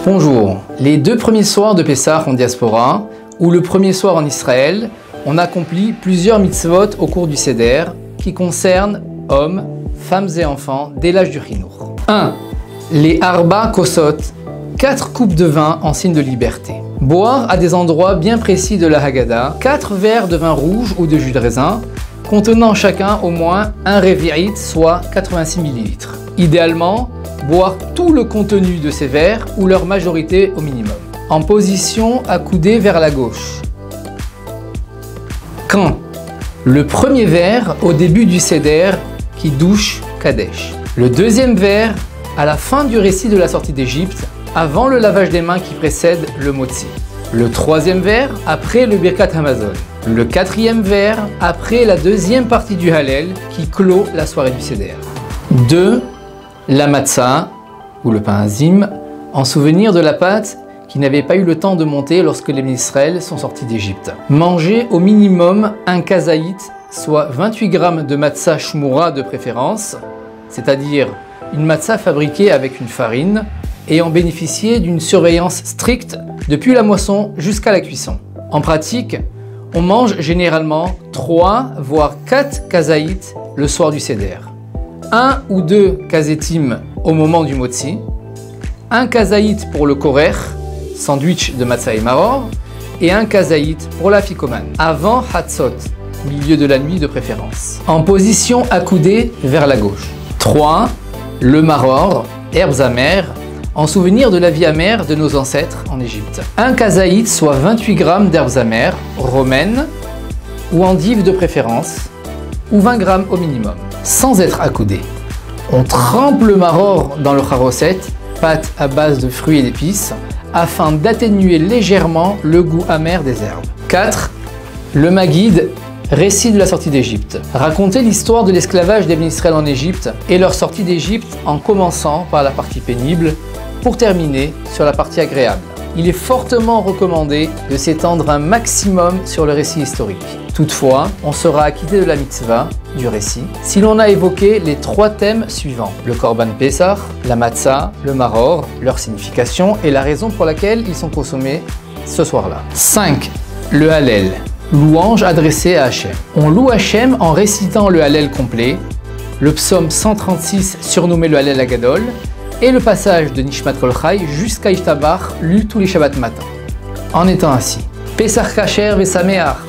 Bonjour. Les deux premiers soirs de Pessah en diaspora, ou le premier soir en Israël, on accomplit plusieurs mitzvot au cours du Seder qui concernent hommes, femmes et enfants dès l'âge du Chinour. 1. Les Arba Kosot, 4 coupes de vin en signe de liberté. Boire à des endroits bien précis de la Haggadah 4 verres de vin rouge ou de jus de raisin, contenant chacun au moins un révi'it, soit 86 ml. Idéalement, boire tout le contenu de ces verres ou leur majorité au minimum. En position accoudée vers la gauche. Quand le premier verre au début du Seder qui douche Kadesh. Le deuxième verre à la fin du récit de la sortie d'Égypte, avant le lavage des mains qui précède le Motzi. Le troisième verre après le Birkat Hamazon. Le quatrième verre après la deuxième partie du Hallel qui clôt la soirée du Seder. 2. La matzah, ou le pain azim, en souvenir de la pâte qui n'avait pas eu le temps de monter lorsque les Israël sont sortis d'Égypte. Manger au minimum un kazaït, soit 28 grammes de matzah shmura de préférence, c'est-à-dire une matzah fabriquée avec une farine, et en bénéficier d'une surveillance stricte depuis la moisson jusqu'à la cuisson. En pratique, on mange généralement 3 voire 4 kazaït le soir du Seder. 1 ou 2 kazetim au moment du motzi, un kazaït pour le korer, sandwich de matzah et maror, et un kazaït pour la ficomane, avant hatzot, milieu de la nuit de préférence. En position accoudée vers la gauche. 3. Le maror, herbes amères, en souvenir de la vie amère de nos ancêtres en Égypte. Un kazaït, soit 28 grammes d'herbes amères, romaines, ou endives de préférence, ou 20 grammes au minimum. Sans être accoudé. On trempe le maror dans le charoset, pâte à base de fruits et d'épices, afin d'atténuer légèrement le goût amer des herbes. 4. Le Maguid, récit de la sortie d'Égypte. Raconter l'histoire de l'esclavage des Israël en Égypte et leur sortie d'Égypte en commençant par la partie pénible pour terminer sur la partie agréable. Il est fortement recommandé de s'étendre un maximum sur le récit historique. Toutefois, on sera acquitté de la mitzvah, du récit, si l'on a évoqué les 3 thèmes suivants. Le Korban Pessah, la matzah, le maror, leur signification et la raison pour laquelle ils sont consommés ce soir-là. 5. Le Hallel, louange adressée à Hachem. On loue Hachem en récitant le Hallel complet, le psaume 136 surnommé le Hallel Agadol, et le passage de Nishmat Kol Chai jusqu'à Ishtabach lu tous les Shabbat matin. En étant assis. Pesach Kasher Vesameach.